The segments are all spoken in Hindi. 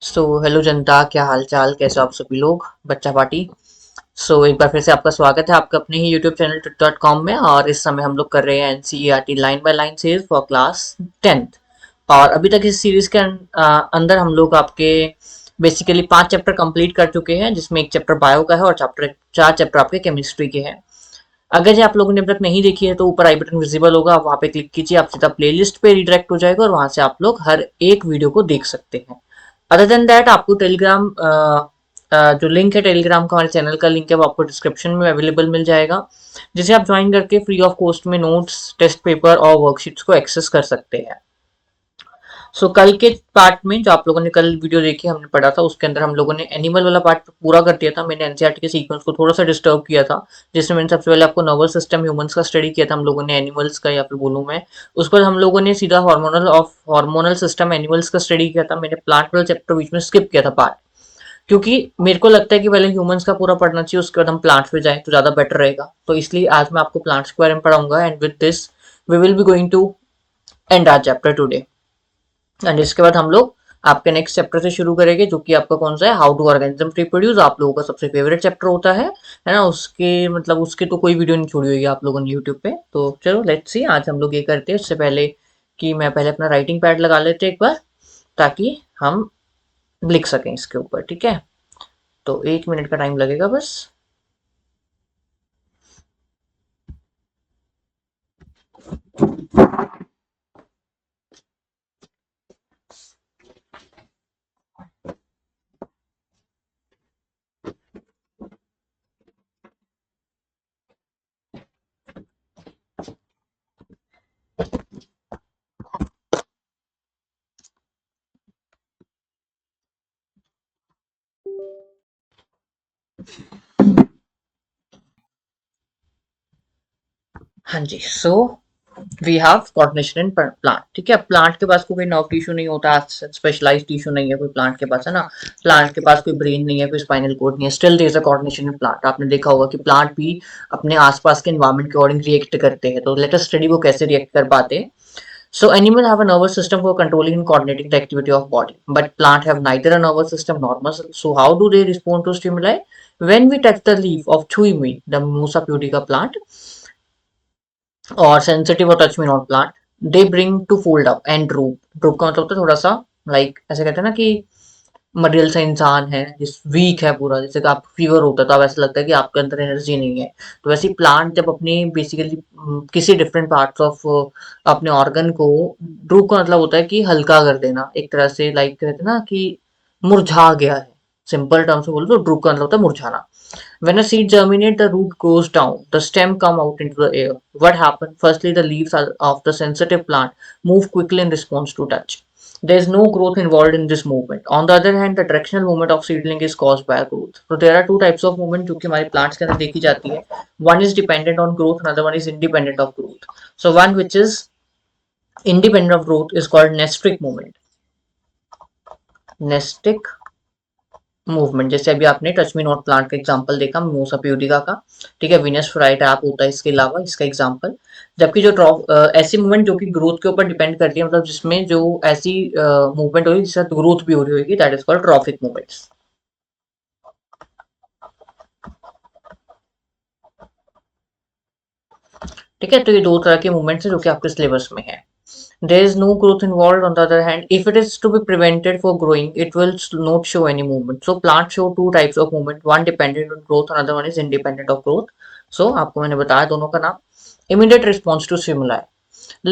हेलो जनता, क्या हाल चाल, कैसे हो आप सभी लोग। बच्चा पार्टी। एक बार फिर से आपका स्वागत है आपका अपने ही यूट्यूब चैनल ट्विट.com में। और इस समय हम लोग कर रहे हैं NCERT line by line series for class 10th। और अभी तक इस सीरीज के अंदर हम लोग आपके बेसिकली 5 चैप्टर कंप्लीट कर चुके हैं, जिसमें एक चैप्टर बायो का है और 4 चैप्टर आपके केमिस्ट्री के हैं। अगर ये आप लोगों ने अब तक नहीं देखी है तो ऊपर आई बटन विजिबल होगा, आप वहाँ पे क्लिक कीजिए, आप सीधा प्लेलिस्ट पे रिडायरेक्ट हो जाएगा और वहां से आप लोग हर एक वीडियो को देख सकते हैं। अदर देन दैट आपको टेलीग्राम जो लिंक है टेलीग्राम का, हमारे चैनल का लिंक है, वो आपको डिस्क्रिप्शन में अवेलेबल मिल जाएगा, जिसे आप ज्वाइन करके फ्री ऑफ कॉस्ट में नोट्स, टेस्ट पेपर और वर्कशीट्स को एक्सेस कर सकते हैं। कल के पार्ट में जो आप लोगों ने कल वीडियो देखी हमने पढ़ा था, उसके अंदर हम लोगों ने एनिमल वाला पार्ट पूरा कर दिया था। मैंने एनसीईआरटी के सीक्वेंस को थोड़ा सा डिस्टर्ब किया था, जिसमें मैंने सबसे पहले आपको नर्वस सिस्टम ह्यूमंस का स्टडी किया था हम लोगों ने, एनिमल्स का या फिर बोलूँ मैं। उस पर हम लोगों ने सीधा हार्मोनल सिस्टम एनिमल्स का स्टडी किया था। मैंने प्लांट वाला चैप्टर बीच में स्किप किया था पार्ट, क्योंकि मेरे को लगता है कि पहले ह्यूमंस का पूरा पढ़ना चाहिए, उसके बाद हम प्लांट्स पे जाएं तो ज़्यादा बेटर रहेगा। तो इसलिए आज मैं आपको प्लांट्स के बारे में पढ़ाऊंगा, and with this we will be going to end our chapter today. And इसके बाद हम लोग आपके नेक्स्ट चैप्टर से शुरू करेंगे, जो कि आपका कौन सा है, हाउ टू ऑर्गेनिज्म रिप्रोड्यूस। आप लोगों का सबसे फेवरेट चैप्टर होता है ना। उसके मतलब उसके तो कोई वीडियो नहीं छोड़ी होगी आप लोगों ने यूट्यूब पे। तो चलो लेट्स सी, आज हम लोग ये करते हैं। उससे पहले कि मैं पहले अपना राइटिंग पैड लगा लेते एक बार, ताकि हम लिख सकें इसके ऊपर, ठीक है। तो 1 मिनट का टाइम लगेगा बस। हाँ जी, we have coordination in plant, ठीक है। प्लांट के पास कोई नर्व टिश्यू नहीं होता, स्पेशलाइज्ड टिश्यू नहीं है कोई प्लांट के पास, है ना। प्लांट के पास कोई ब्रेन नहीं है, कोई स्पाइनल कोड नहीं है, still there is a coordination in plant. आपने देखा होगा कि प्लांट भी अपने आसपास के एनवायरनमेंट के अकॉर्डिंग रिएक्ट करते हैं। तो लेट अस स्टडी वो कैसे रिएक्ट कर पाते हैं। Animal have a nervous system for controlling and coordinating the activity of body, but plant have neither a nervous system nor muscle. So how do they respond to stimuli? When we touch the leaf of Chui, the Musa pudica plant, और सेंसिटिव और touch me not plant, they bring to fold up and droop. Droop का मतलब होता है थोड़ा सा, लाइक ऐसे कहते हैं ना कि मटेरियल सा इंसान है जिस वीक है पूरा, जैसे कि आप फीवर होता है तो आप ऐसा लगता है कि आपके अंदर एनर्जी नहीं है। तो वैसे ही प्लांट जब अपनी बेसिकली किसी डिफरेंट पार्ट्स ऑफ अपने ऑर्गन को, ड्रूप का मतलब होता है कि हल्का कर देना एक तरह से, लाइक कहते हैं ना कि मुरझा गया है। सिंपल टर्म्स में बोलो तो ड्रूप का मतलब होता है मुरझाना। When a seed germinates, the root goes down, the stem come out into the air. What happens? Firstly, the leaves of the sensitive plant move quickly in response to touch. There is no growth involved in this movement. On the other hand, the directional movement of seedling is caused by growth. So there are two types of movement जो कि हमारे plants के अंदर देखी जाती है. One is dependent on growth, another one is independent of growth. So one which is independent of growth is called nestic movement. Nestic movement, जैसे अभी आपने टच मी नॉट प्लांट का एग्जांपल देखा, मोसा प्यूडिका का, ठीक है। विनस फ्राई टाइप होता है इसके अलावा इसका एग्जांपल। जबकि जो ऐसी मूवमेंट जो कि ग्रोथ के ऊपर डिपेंड करती है, मतलब जिसमें जो ऐसी मूवमेंट होगी जिससे ग्रोथ भी हो रही होगी, that is called trophic movements, ठीक है। तो ये दो तरह के मूवमेंट्स हैं जो कि आपके सिलेबस में है। There is no growth involved. On the other hand, if it is to be prevented for growing, it will not show any movement. So plants show two types of movement, one dependent on growth, another one is independent of growth. आपको मैंने बताया दोनों का नाम। Immediate response to stimuli.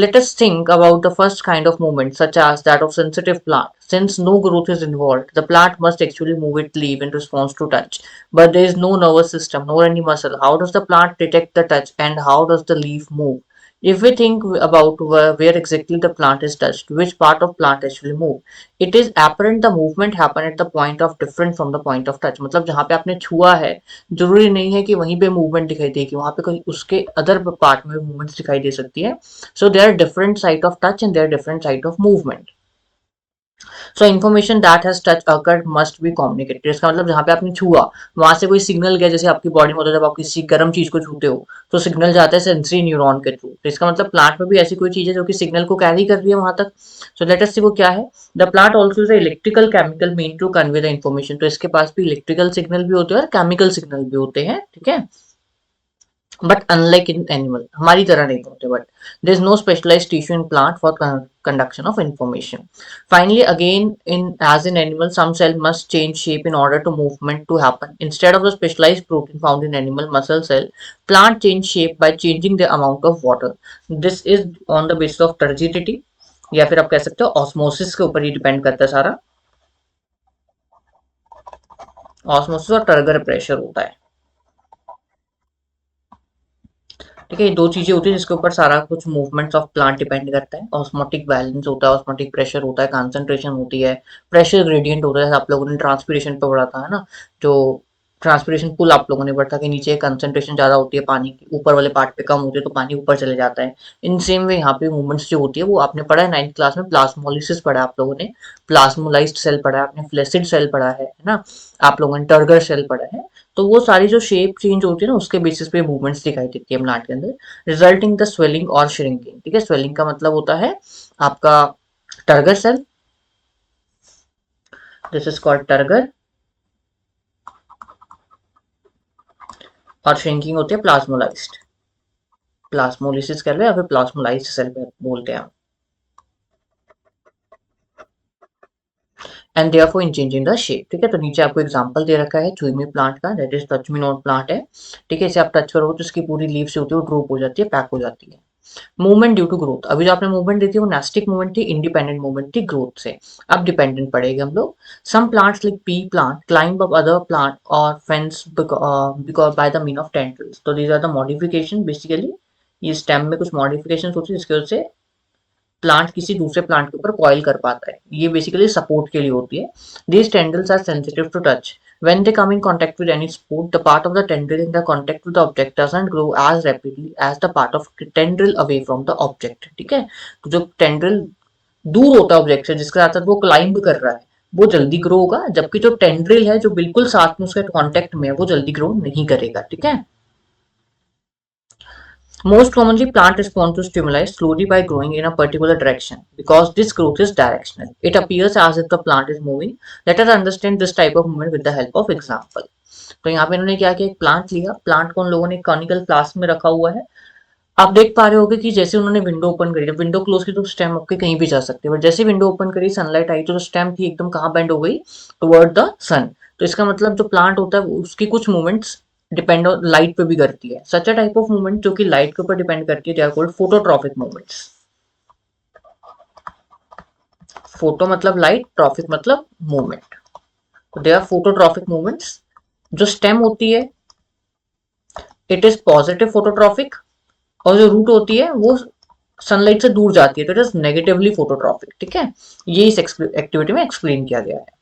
Let us think about the first kind of movement, such as that of sensitive plant. Since no growth is involved, the plant must actually move its leaf in response to touch. But there is no nervous system nor any muscle. How does the plant detect the touch and how does the leaf move? If we think about where exactly the plant is touched, which part of plant actually move, it is apparent the movement happen at the point of different from the point of touch. मतलब जहाँ पे आपने छुआ है, जरूरी नहीं है कि वहीं पे मूवमेंट दिखाई देगी, वहां पे कहीं उसके अदर पार्ट में मूवमेंट दिखाई दे सकती है। So there are different site of touch and there are different site of movement. So information that has touch occurred must be communicated. इसका मतलब जहाँ पे आपने छुआ वहां से कोई सिग्नल गया, जैसे आपकी बॉडी में होता है जब आप किसी गर्म चीज को छूते हो तो सिग्नल जाता है सेंसरी न्यूरॉन के थ्रू। तो इसका मतलब प्लांट में भी ऐसी कोई चीज है जो कि सिग्नल को कैरी कर रही है वहां तक। सो लेट अस सी वो क्या है। The plant also is electrical chemical mean to convey the information. तो इसके पास भी इलेक्ट्रिकल सिग्नल भी होते हैं और केमिकल सिग्नल भी होते हैं, ठीक है। बट अनलाइक इन एनिमल, हमारी तरह नहीं होते, but there is no specialised tissue in plant for conduction of information. Finally, again, in as in animal, some cell must change shape in order to movement to happen. Instead of the specialized protein found in animal muscle cell, plant change shape by changing the amount of water. This is on the basis of turgidity, या फिर आप कह सकते हो ऑस्मोसिस के ऊपर ही डिपेंड करता है सारा। ऑस्मोसिस और टर्गर प्रेशर होता है, ठीक है। ये दो चीजें होती है जिसके ऊपर सारा कुछ मूवमेंट्स ऑफ प्लांट डिपेंड करता है। ऑस्मोटिक बैलेंस होता है, ऑस्मोटिक प्रेशर होता है, कंसंट्रेशन होती है, प्रेशर ग्रेडियंट होता है। आप लोगों ने ट्रांसपीरेशन पे पढ़ा था, है ना, जो ट्रांसपीरेशन पुल आप लोगों ने पढ़ा था कि नीचे कंसंट्रेशन ज्यादा होती है पानी की, ऊपर वाले पार्ट पे कम होती है तो पानी ऊपर चले जाता है। इन सेम वे यहाँ पे मूवमेंट्स जो होती है वो आपने पढ़ा है 9th क्लास में, प्लाज्मोलिसिस पढ़ा है आप लोगों ने, प्लाज्मोलाइज्ड सेल पढ़ा है आपने, फ्लेसिड सेल पढ़ा है ना, आप लोगों ने टर्गर सेल पढ़ा है। तो वो सारी जो शेप चेंज होती है ना उसके बेसिस पे मूवमेंट्स दिखाई देती है प्लांट के अंदर, रिजल्टिंग द स्वेलिंग और श्रिंकिंग, ठीक है। स्वेलिंग का मतलब होता है आपका turgor cell, this is called turgor, और श्रिंकिंग होती है प्लाज्मोलाइज्ड, प्लाज्मोलिसिस कर लो या फिर प्लाज्मोलाइज्ड सेल बोलते हैं। And therefore in changing the shape, ठीक है। तो नीचे आपको एग्जांपल दे रखा है चुईमी प्लांट का, that is touch me not plant है, ठीक है। इसे आप टच करोगे तो इसकी पूरी लीव्स होती है वो ड्रूप हो जाती है, पैक हो जाती है। मूवमेंट ड्यू टू ग्रोथ, अभी जो आपने मूवमेंट दी थी वो नेस्टिक मूवमेंट थी, इंडिपेंडेंट मूवमेंट थी ग्रोथ से। अब डिपेंडेंट पड़ेगा हम लोग। Some plants like pea plant climb up other plant और fence because by the mean of tendrils. तो these are the modification basically, ये स्टेम में कुछ मॉडिफिकेशन होती है जिसकी वजह से प्लांट किसी दूसरे प्लांट के ऊपर कॉइल कर पाता है। ये बेसिकली सपोर्ट के लिए होती है। These tendrils are sensitive to touch. When they come in contact with any sport, the part of the tendril in the contact with the object doesn't grow as rapidly as the part of tendril away from the object, ठीक है। तो जो टेंड्रिल दूर होता है ऑब्जेक्ट से, जिसके साथ वो क्लाइंब कर रहा है, वो जल्दी ग्रो होगा, जबकि जो टेंड्रिल है जो बिल्कुल साथ में उसके कांटेक्ट में है वो जल्दी ग्रो नहीं करेगा, ठीक है। Most commonly, plant respond to stimuli slowly by growing in a particular direction because this growth is directional. It appears as if the plant is moving. Let us understand this type of movement with the help of example. तो यहाँ पे इन्होंने क्या किया, एक प्लांट लिया, प्लांट को उन लोगों ने कॉनिकल फ्लास्क में रखा हुआ है। आप देख पा रहे होगे कि जैसे उन्होंने विंडो ओपन करी, जब विंडो क्लोज की तो स्टेम आपके कहीं भी जा सकते हैं, बट जैसे विंडो ओपन करी सनलाइट आई तो स्टेम थी एकदम कहाँ बेंड हो गई, टुवर्ड द सन। तो इसका मतलब जो प्लांट होता है उसकी कुछ मूवमेंट्स डिपेंड लाइट पे भी करती है। Such a type of movement जो कि लाइट के ऊपर डिपेंड करती है, they are called phototropic movements. Photo मतलब लाइट, ट्रॉपिक मतलब मूवमेंट, तो दे आर फोटोट्रॉपिक मूवमेंट्स। जो स्टेम होती है इट इज पॉजिटिव फोटोट्रॉपिक, और जो रूट होती है वो सनलाइट से दूर जाती है तो इट इज नेगेटिवली फोटोट्रॉपिक, ठीक है। ये इस एक्टिविटी में एक्सप्लेन किया गया है।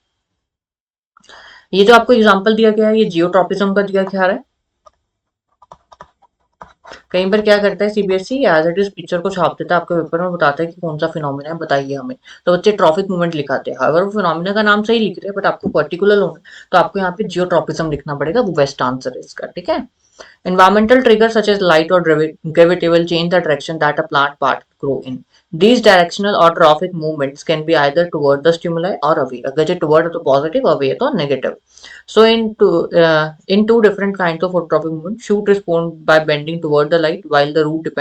ये जो आपको एग्जांपल दिया गया है ये जियोट्रॉपिज्म का दिया गया है। कई बार क्या करता है CBSE as it is picture को छाप देता है आपके पेपर में, बताता है कि कौन सा फिनोमिना है बताइए हमें, तो बच्चे ट्रॉपिक मूवमेंट लिखाते हैं। अगर वो फिनोमिना का नाम सही लिख रहे हैं बट आपको पर्टिकुलर होना तो आपको यहाँ पे जियोट्रॉपिज्म लिखना पड़ेगा, वो बेस्ट आंसर है इसका, ठीक है। Environmental triggers such as light or gravity will change the direction that a plant part grow in. These directional or trophic movements can be either toward the stimuli or away. अगर जो toward है तो positive, away है तो negative. So in two different kinds of phototropic movement, shoot respond by bending toward the light, while the root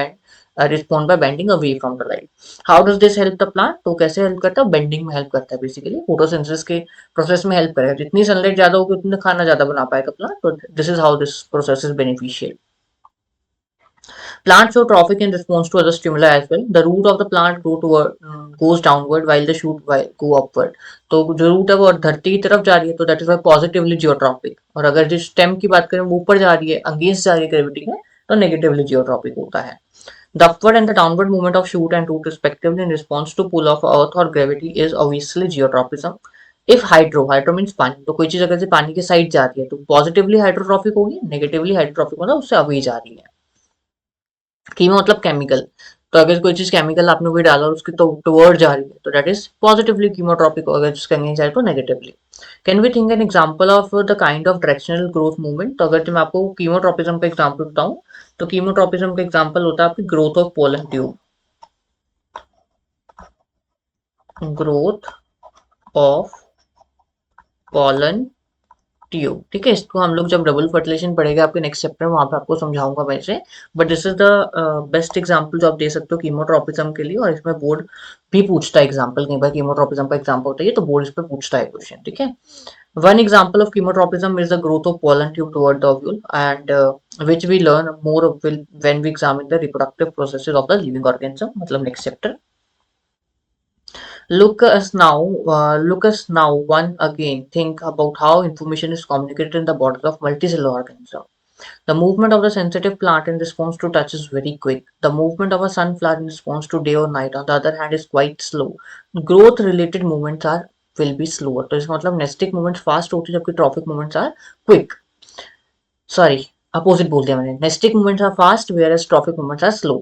respond by bending away from the light. How does this help the plant? तो कैसे हेल्प करता है, बेंडिंग में हेल्प करता है, बेसिकली फोटोसिंथेसिस के प्रोसेस में हेल्प करेगा। जितनी सनलाइट ज्यादा होगी उतने खाना ज्यादा बना पाएगा प्लांट, तो this is how this process is beneficial. Plants show trophic in response to other stimuli as well. The root of the plant goes downward while the shoot go upward. तो जो रूट है वो धरती की तरफ जा रही है तो that is why positively geotropic, और अगर जो स्टेम की बात करें वो ऊपर जा रही है, अगेंस्ट जा रही है ग्रेविटी में, तो नेगेटिवली जियोट्रॉपिक होता है। The upward and the downward movement of shoot and root respectively in response to pull of earth or gravity is obviously geotropism. If hydro means पानी, तो कोई चीज अगर से पानी के साइड जा रही है तो पॉजिटिवली हाइड्रोट्रॉपिक होगी, नेगेटिवली हाइड्रोट्रॉपिक मतलब उससे अवे जा रही है। कीमो मतलब केमिकल, तो अगर कोई चीज केमिकल आपने कोई डाला और उसकी तो टुवर्ड जा रही है तो दैट इज पॉजिटिवली कीमोट्रॉपिक, अगर जिसका अगेंस्ट जाए तो negatively. Can we think an example of the kind of directional growth movement? तो अगर मैं आपको कीमोट्रॉपिज्म का एग्जांपल बताऊं तो कीमोट्रॉपिज्म का एग्जांपल होता है आपकी growth of pollen tube. Growth of pollen tube, ठीक है। इसको हम लोग जब डबल फर्टिलाइजेशन पढ़ेगा आपके नेक्स्ट चैप्टर में, वहां पे आपको समझाऊंगा मैं इसे। But this is the best example जो आप दे सकते हो कीमोट्रॉपिज्म के लिए, और इसमें बोर्ड भी पूछता है एग्जांपल। कई बार कीमोट्रॉपिज्म का एग्जांपल होता है तो बोर्ड इस पे पूछता है क्वेश्चन, ठीक है। One example of chemotropism is the growth of pollen tube toward the ovule, and which we learn more when we examine the reproductive processes of the living organism. मतलब next chapter. Look us now one again. Think about how information is communicated in the bodies of multicellular organisms. The movement of the sensitive plant in response to touch is very quick. The movement of a sunflower in response to day or night, on the other hand, is quite slow. Growth related movements are will be slower. तो इसका मतलब nestic movements fast होती है जबकि trophic movements are quick. Sorry, opposite बोल दिया मैंने. Nestic movements are fast whereas trophic movements are slow.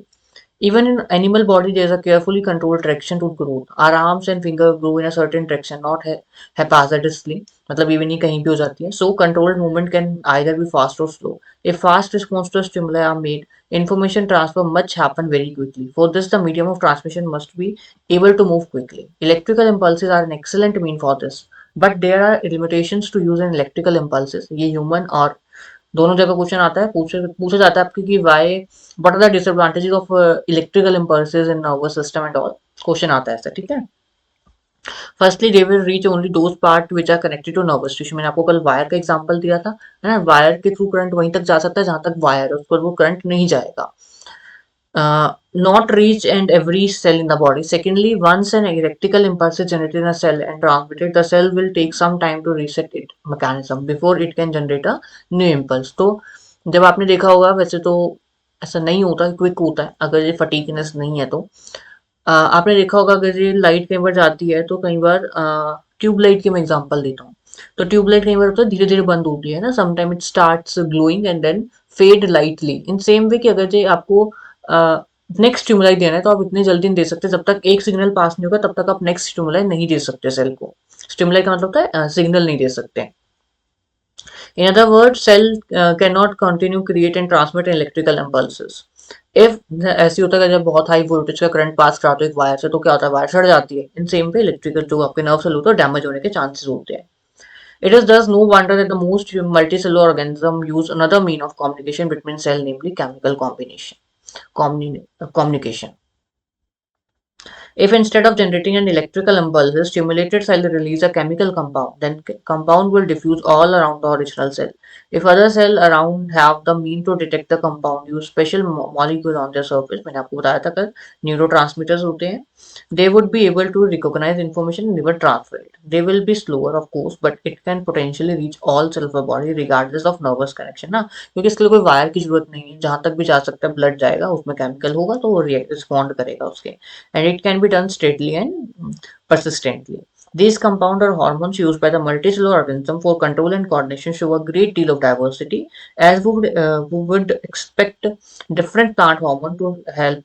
Even in animal body, there is a carefully controlled direction to growth. Our arms and finger grow in a certain direction, not haphazardly. मतलब even ही कहीं भी हो जाती है. So controlled movement can either be fast or slow. If fast response to stimuli are made, information transfer must happen very quickly. For this, the medium of transmission must be able to move quickly. Electrical impulses are an excellent mean for this, but there are limitations to use in electrical impulses. ये human और दोनों जगह क्वेश्चन आता है, पूछा जाता है आपकी कि why what are the disadvantages of electrical impulses in nervous system and all, question आता है ऐसा, ठीक है। Firstly they will reach only those part which are connected to nervous tissue. मैंने आपको कल वायर का एग्जांपल दिया था, है ना। वायर के थ्रू करंट वहीं तक जा सकता है जहां तक वायर है, उस पर वो करंट नहीं जाएगा। Not reach and every cell in the body. Secondly, once an electrical impulse is generated in a cell and transmitted, the cell will take some time to reset its mechanism before it can generate a new impulse. तो जब आपने देखा होगा, वैसे तो ऐसा नहीं होता, क्विक होता है अगर ये फटीगनेस नहीं है तो। आपने देखा होगा अगर ये लाइट कई बार जाती है तो कई बार ट्यूब लाइट की मैं एग्जांपल देता हूँ। तो ट्यूब लाइट कई बार होता है धीरे धीरे बंद होती है ना, sometime it starts glowing and then fade lightly. In same way कि अगर ये आपको नेक्स्ट स्टिमुलाई देना है तो आप इतनी जल्दी नहीं दे सकते, जब तक एक सिग्नल पास नहीं होगा तब तक आप नेक्स्ट स्टिमुलाई नहीं दे सकते सेल को। स्टिमुलाई का मतलब होता है सिग्नल नहीं दे सकते। In other words, cell cannot continue create and transmit electrical impulses. If ऐसी होता है कि जब बहुत हाई वोल्टेज का करंट पास करा तो एक वायर से, तो क्या होता है, वायर सड़ जाती है। इन सेम पे इलेक्ट्रिकल जो आपके नर्व सेल होते हैं डैमेज होने के चांसेस होते हैं। It is thus no wonder that the most multicellular organism use another mean of communication between cell, namely chemical communication. If instead of generating an electrical impulse, the stimulated cell release a chemical compound, then compound will diffuse all around the original cell. If other cell around have the mean to detect the compound, use special molecule on their surface, मैंने आपको बताया था कल neurotransmitters होते हैं, they would be able to recognize information and even transfer it. They will be slower of course, but it can potentially reach all cell of the body regardless of nervous connection ना, क्योंकि इसके लिए कोई वायर की जरूरत नहीं है, जहां तक भी जा सकता है ब्लड जाएगा, उसमें केमिकल होगा तो वो रिस्पॉन्ड करेगा उसके, and it can be done steadily and persistently. These compound or hormones used by the multicellular organism for control and coordination show a great deal of diversity, as we would expect different plant hormone to help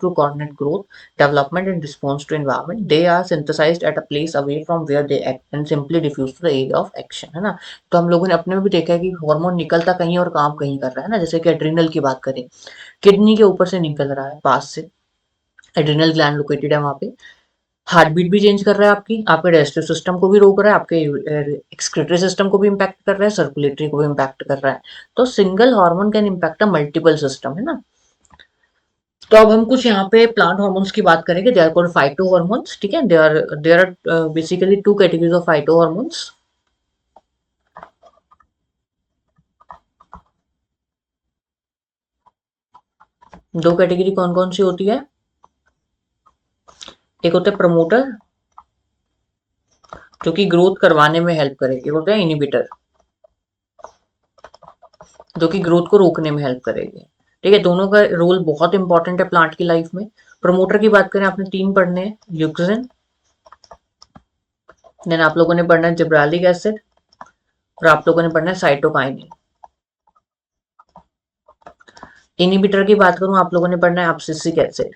to coordinate growth, development, and response to environment. They are synthesized at a place away from where they act and simply diffuse to the area of action, है ना। तो हम लोगों ने अपने में भी देखा है कि हार्मोन निकलता कहीं और काम कहीं कर रहा है ना। जैसे कि एड्रिनल की बात करें, किडनी के ऊपर से निकल रहा है, पास से एड्रिनल ग्लैंड लोकेटेड है वहां पे। हार्ट बीट भी चेंज कर रहा है आपकी, आपके डाइजेस्टिव सिस्टम को भी रोक रहा है, आपके एक्सक्रीटरी सिस्टम को भी इम्पैक्ट कर रहा है, सर्कुलेटरी को भी इम्पैक्ट कर रहा है। तो single hormone can impact a multiple system, है ना। तो अब हम कुछ यहाँ पे प्लांट हार्मोन्स की बात करेंगे। They are called phyto hormones, ठीक है। There are basically two categories of phyto hormones. दो कैटेगरी कौन कौन सी होती है? एक होता है प्रमोटर जो कि ग्रोथ करवाने में हेल्प करेगी, एक होता है इनिबिटर जो कि ग्रोथ को रोकने में हेल्प करेगी, ठीक है। दोनों का रोल बहुत इंपॉर्टेंट है प्लांट की लाइफ में। प्रमोटर की बात करें, आपने तीन पढ़ने हैं, ल्यूक्सिन, देन आप लोगों ने पढ़ना है जिब्रालिक एसिड, और आप लोगों ने पढ़ना है साइटोकाइनिन। इनिबिटर की बात करूं, आप लोगों ने पढ़ना है एब्सिसिक एसिड।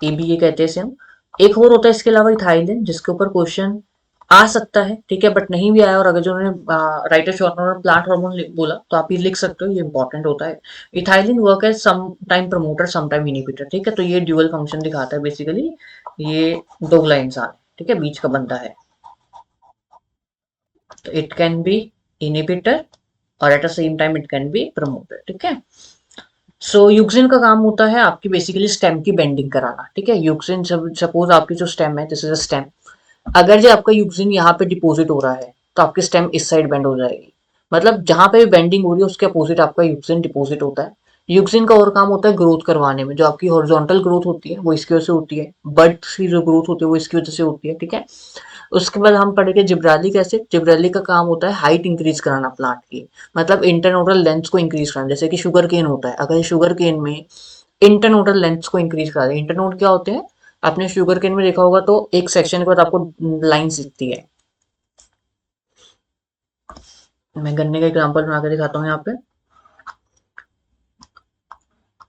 ABA कहते हैं इसे हम। एक और होता है इसके अलावा इथाइलिन, जिसके ऊपर क्वेश्चन आ सकता है, ठीक है, बट नहीं भी आया, और अगर जो उन्होंने राइटर शॉर्टनर ने प्लांट हार्मोन बोला तो आप ये लिख सकते हो, ये इंपॉर्टेंट होता है। Ethylene work as some time promoter some time inhibitor, ठीक है, तो ये ड्यूअल फंक्शन दिखाता है बेसिकली। ये दोगला इंसान है, ठीक है, बीच का बंदा है, तो इट कैन बी इनिबिटर और at the same time it can be promoter, ठीक है। सो यूक्सिन का काम होता है आपकी बेसिकली स्टेम की बेंडिंग कराना, ठीक है। यूक्सिन सपोज आपकी जो स्टेम है, दिस इज अ स्टेम, अगर जो आपका यूक्सिन यहाँ पे डिपॉजिट हो रहा है तो आपकी स्टेम इस साइड बेंड हो जाएगी, मतलब जहां पे भी बेंडिंग हो रही है उसके अपोजिट आपका यूक्सिन डिपॉजिट होता है। यूक्सिन का और काम होता है ग्रोथ करवाने में, जो आपकी हॉरिजॉन्टल ग्रोथ होती है वो इसकी वजह से होती है, बर्ड्स की जो ग्रोथ होती है वो इसकी वजह से होती है, ठीक है। उसके बाद हम पढ़ेंगे जिब्रालिक एसिड। जिब्रालिक का काम होता है हाइट इंक्रीज कराना प्लांट की, मतलब इंटरनोडल लेंथ को इंक्रीज कराना, जैसे कि शुगर केन होता है, अगर शुगर केन में इंटरनोडल लेंथ को इंक्रीज करा दे। इंटरनोड क्या होते हैं, आपने शुगर केन में देखा होगा तो एक सेक्शन के बाद आपको लाइन्स दिखती है। मैं गन्ने का एग्जांपल बना के दिखाता हूँ यहाँ पे।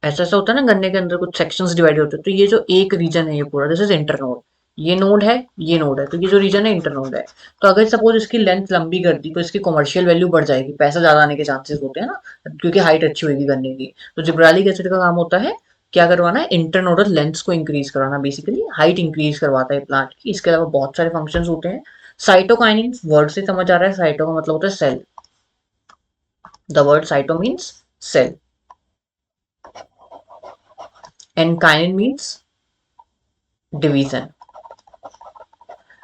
ऐसा ऐसा होता है ना, गन्ने के अंदर कुछ सेक्शंस डिवाइड होते हैं, तो ये जो एक रीजन है ये पूरा, दिस इज इंटरनोड। ये नोड है, ये नोड है, तो ये जो रीजन है इंटरनोड है। तो अगर सपोज इसकी लेंथ लंबी कर दी तो इसकी कमर्शियल वैल्यू बढ़ जाएगी, पैसा ज्यादा आने के चांसेस होते हैं ना, क्योंकि हाइट अच्छी होगी गन्ने की। तो जिब्रालिक एसिड का काम होता है क्या करवाना है, इंटरनोडल लेंथ को इंक्रीज कराना, बेसिकली हाइट इंक्रीज करवाता है प्लांट की। इसके अलावा बहुत सारे फंक्शन होते हैं। साइटोकाइनिन वर्ड से समझ आ रहा है, साइटो का मतलब होता है cell, the word cyto means cell, and kinin means division.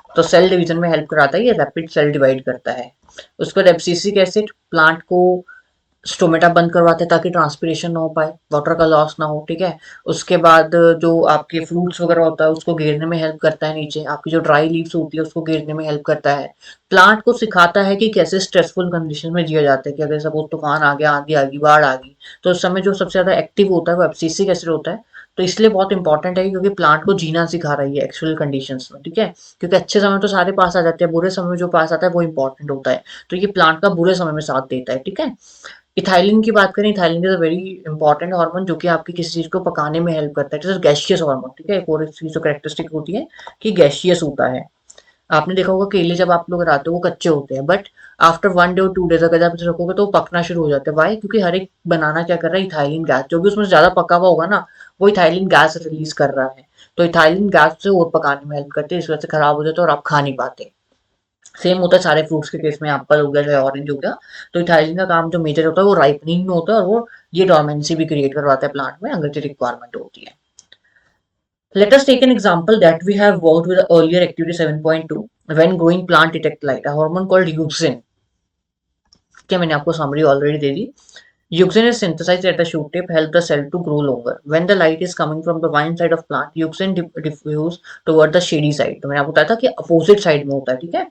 तो सेल डिवीजन में हेल्प कराता है, ये रैपिड सेल डिवाइड करता है। उसके बाद एब्सिसिक एसिड प्लांट को स्टोमेटा बंद करवाते हैं ताकि ट्रांसपिरेशन ना हो पाए, वाटर का लॉस ना हो, ठीक है। उसके बाद जो आपके फ्रूट्स वगैरह होता है उसको घेरने में हेल्प करता है, नीचे आपकी जो ड्राई लीव्स होती है उसको घेरने में हेल्प करता है। प्लांट को सिखाता है कि कैसे स्ट्रेसफुल कंडीशन में जिया जाता है, कि अगर सपोज तूफान आ गया, आंधी आ गई, बाढ़ आ गई, तो उस समय जो सबसे ज्यादा एक्टिव होता है वो एब्सिसिक एसिड होता है। तो इसलिए बहुत इंपॉर्टेंट है, क्योंकि प्लांट को जीना सिखा रही है एक्चुअल कंडीशंस में, ठीक है। क्योंकि अच्छे समय तो सारे पास आ जाते हैं, बुरे समय में जो पास आता है वो इंपॉर्टेंट होता है, तो ये प्लांट का बुरे समय में साथ देता है, ठीक है। इथाइलिन की बात करें, ethylene is a very important hormone, जो कि आपकी किसी चीज को पकाने में हेल्प करता है, इट इज गैसियस हार्मोन, ठीक है। एक और इसकी जो कैरेक्टरिस्टिक होती है कि गैसियस होता है। आपने देखा होगा केले जब आप लोग खाते हो वो कच्चे होते हैं, बट आफ्टर 1 डे और 2 डेज अगर आप इसे रखोगे तो वो पकना शुरू हो जाते हैं। वाई? क्योंकि हर एक बनाना क्या कर रहा है, इथाइलिन गैस, जो भी उसमें ज्यादा पका हुआ होगा ना वो इथाइलिन गैस रिलीज कर रहा है। तो इथाइलिन गैस से और पकाने में हेल्प करती है, इस वजह से खराब हो जाता है और आप खा नहीं पाते। सेम होता है सारे फ्रूट्स के केस में, एप्पल हो गया चाहे ऑरेंज हो गया। तो इथाइलिन का काम जो मेजर होता है वो राइपनिंग में होता है, और वो ये डोरमेंसी भी क्रिएट करवाता है प्लांट में अगर जो रिक्वायरमेंट होती है। Let us take an example that we have worked with earlier activity 7.2, when growing plant detect light, a hormone called euxin, क्या मैंने आपको summary already they the. Euxin is synthesized at the shoot tip, help the cell to grow longer. When the light is coming from the one side of plant, euxin diffuse toward the shady side. तो मैंने आपको बताया था कि अपोजिट साइड में होता है, ठीक है।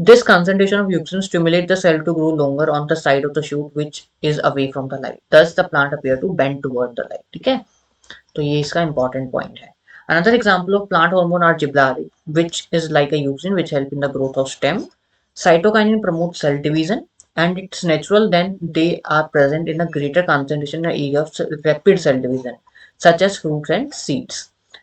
This concentration of euxin stimulates the cell to grow longer on the side of the shoot which is away from the light. Thus the plant appear to bend toward the light. ठीक है, तो ये इसका important point है। Another example of plant hormone are gibberellic, which is like a euxin which help in the growth of stem. Cytokinin promotes cell division, and it's natural then they are present in a greater concentration in the area of rapid cell division, such as fruits and seeds.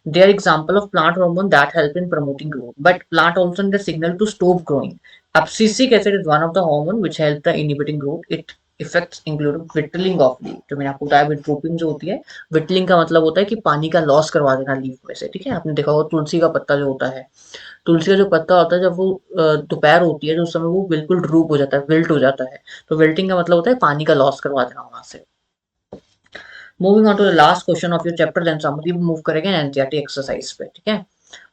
They are example of plant hormone that help in promoting growth, but plant also need a signal to stop growing. Abscisic acid is one of the hormone which help the inhibiting growth. It effects include wilting of leaf, जो मैंने आपको बताया विट्रोपिंग जो होती है। विटलिंग का मतलब होता है कि पानी का लॉस करवा देना लीफ में से, ठीक है। आपने देखा होगा तुलसी का पत्ता जो होता है, तुलसी का जो पत्ता होता है जब वो दोपहर होती है तो उस समय वो बिल्कुल ड्रूप हो जाता है, विल्ट हो जाता है। तो विल्टिंग का मतलब होता है पानी का लॉस करवा देना वहां से। Moving on to the last question of your chapter, then summary move करेंगे एनसीईआरटी एक्सरसाइज पे, ठीक है।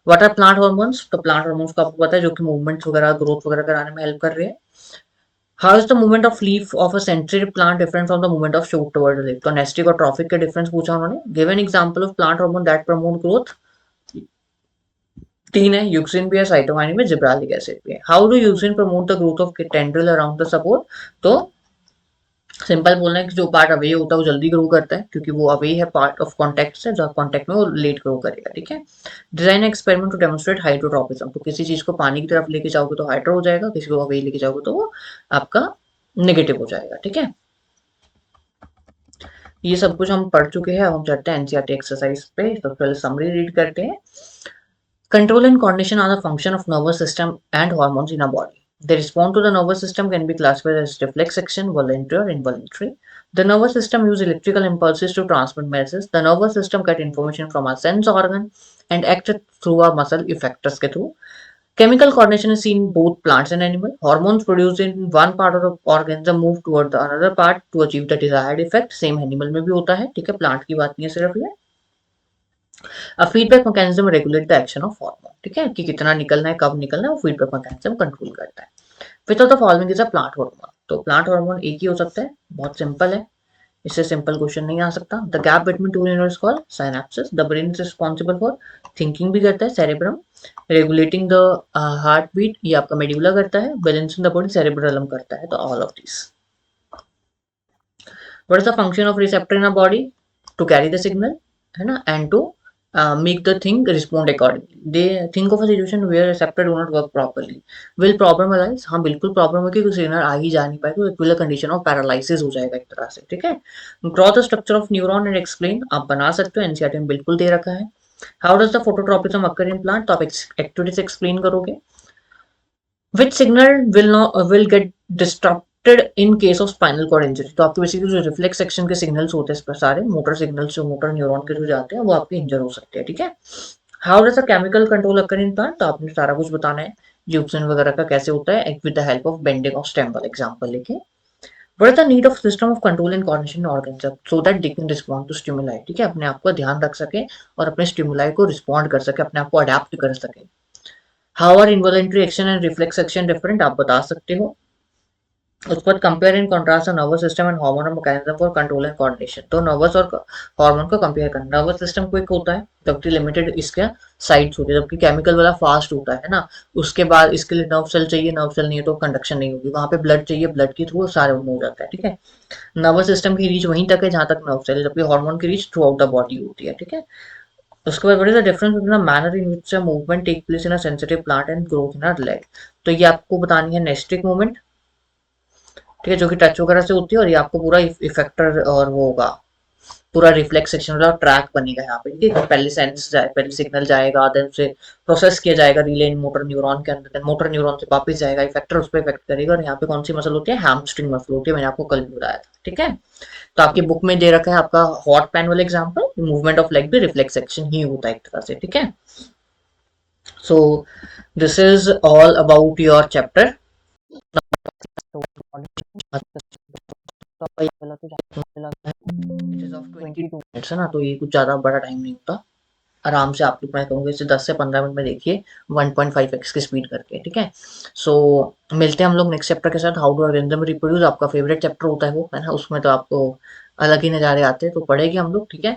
What are plant hormones? तो प्लांट हार्मोन्स को आपको पता है, जो कि मूवमेंट्स वगैरह ग्रोथ वगैरह कराने में हेल्प कर रहे हैं। How is the movement of leaf of a sentry plant different from the movement of shoot toward the leaf? तो नेस्टिक और ट्रॉफिक के डिफरेंस पूछा उन्होंने। Give an example of plant hormone that promote growth. तीन है, यूक्सिन भी है, साइटोकाइनिन भी, जिब्रालिक एसिड भी है। How do auxin promote the growth of tendril around the support? तो सिंपल बोलना है कि जो पार्ट अवे होता है वो जल्दी ग्रो करता है, क्योंकि वो अवे है पार्ट ऑफ कॉन्टेक्ट से, जो कॉन्टेक्ट में वो लेट ग्रो करेगा, ठीक है। Design experiment to demonstrate hydrotropism. तो किसी चीज को पानी की तरफ लेके जाओगे तो हाइड्रो हो जाएगा, किसी को अवे लेके जाओगे तो वो आपका नेगेटिव हो जाएगा, ठीक है। ये सब कुछ हम पढ़ चुके हैं। अब हम चलते हैं एनसीईआरटी एक्सरसाइज पे। तो पहले समरी रीड करते हैं। Control and coordination are the function of nervous system and hormones in our body. The response to the nervous system can be classified as reflex action, voluntary or involuntary. The nervous system uses electrical impulses to transmit messages. The nervous system gets information from our sense organ and acts through our muscle effectors के through. Chemical coordination is seen in both plants and animals. Hormones produced in one part of the organism move toward the another part to achieve the desired effect. Same animal में भी होता है, ठीक है, प्लांट की बात नहीं है सिर्फ ये। अब feedback mechanism regulate the action of hormone, ठीक है, कि कितना निकलना है, कब निकलना है, वो फीडबैक मैकेनिज्म कंट्रोल करता है। Which of the following is a plant hormone? तो प्लांट हार्मोन एक ही हो सकता है, बहुत सिंपल है, इससे सिंपल क्वेश्चन नहीं आ सकता। The gap between two neurons called synapsis. The brain is responsible for thinking भी करता है, cerebrum. Regulating the heart beat, ये आपका मेडुला करता है। बैलेंसिंग द बॉडी, सेरेब्रलम करता है। तो all of this. What is the function of receptor in a body? To carry the signal, है ना, and to make the thing respond accordingly. They think of a situation where receptor do not work properly. Will problem arise? हाँ बिल्कुल प्रॉब्लम है कि कोई सिग्नल आ ही जा नहीं पाए तो एक विल कंडीशन ऑफ पैरालिसिस हो जाएगा एक तरह से, ठीक है। Draw the structure of neuron and explain, आप बना सकते हो, एनसीईआरटी में बिल्कुल दे रखा है। How does the phototropism occur in plant, तो आप एक्टिविटी से एक्सप्लेन करोगे। Which signal will get disrupted in case of spinal cord injury, तो आपके बेसिकली जो रिफ्लेक्स सेक्शन के सिग्नल्स होते हैं इस पर सारे मोटर सिग्नल्स जो मोटर न्यूरॉन के थ्रू जाते हैं वो आपके इंजर हो सकते हैं, ठीक है। How does a chemical control occur in plant, तो आपने सारा कुछ बताना है, यूक्सिन वगैरह का कैसे होता है with the help of bending of stem वाला एग्जांपल लेके। What is the need of system of control and coordination organs, so that they can respond to stimuli, ठीक है, अपने आप का ध्यान रख सके और अपने स्टिमुलाई को रिस्पॉन्ड कर सके, अपने आप को अडेप्ट कर सके। How are involuntary action and reflex action different, आप बता सकते हो। उसके बाद compare and contrast nervous system and hormonal mechanism for control and coordination, तो नर्वस और हार्मोन को कंपेयर करना। नर्वस सिस्टम क्विक होता है जबकि लिमिटेड इसके साइड्स होती है, जबकि केमिकल वाला फास्ट होता है ना। उसके बाद इसके लिए नर्व सेल चाहिए, नर्व सेल नहीं है तो कंडक्शन नहीं होगी, वहां पे ब्लड चाहिए, ब्लड के थ्रू सारे मूव हो जाता है, ठीक है। नर्वस सिस्टम की रीच वहीं तक है जहां तक नर्व सेल है, जबकि हार्मोन की reach throughout the body होती है, ठीक है। उसके बाद what is the difference between the manner in which movement take place in a sensitive plant and growth in a leg, तो ये आपको बतानी है नेस्टिक मूवमेंट, ठीक है, जो कि टच वगैरह से होती है, और ये आपको पूरा इफेक्टर और वो होगा, पूरा रिफ्लेक्स सेक्शन वाला ट्रैक बनेगा यहाँ पे, ठीक है। पहले सेंस जाए, पहले सिग्नल जाएगा, देन उसे प्रोसेस किया जाएगा रिले इन मोटर न्यूरॉन के अंदर, देन मोटर न्यूरॉन से वापस जाएगा, इफेक्टर उस पर इफेक्ट करेगा, और यहाँ पे कौन सी मसल होती है, हैमस्ट्रिंग मसल होती है, मैंने आपको कल भी बताया था, ठीक है। तो आपकी बुक में दे रखा है आपका हॉट पैन वाला एग्जाम्पल, मूवमेंट ऑफ लेग भी रिफ्लेक्स सेक्शन ही होता है एक तरह से, ठीक है। So this is all about your chapter. It is of 22 minutes है ना, तो ये कुछ ज़्यादा बड़ा टाइम नहीं होता, आराम से आप लोग मैं कहूँगा इसे 10 से 15 मिनट में देखिए 1.5x की स्पीड करके, ठीक है। सो मिलते हैं हम लोग नेक्स्ट चैप्टर के साथ, हाउ टू ऑर्गेनिज्म रिप्रोड्यूस, आपका फेवरेट चैप्टर होता है वो, है ना, उसमें तो आपको अलग ही नज़ारे आते हैं, तो पढ़ेंगे हम लोग, ठीक है।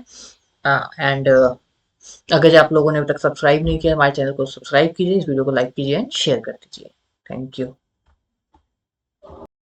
एंड अगर आप लोगों ने अभी तक सब्सक्राइब नहीं किया हमारे चैनल को सब्सक्राइब कीजिए, इस वीडियो को लाइक कीजिए एंड शेयर कर दीजिए। Thank you.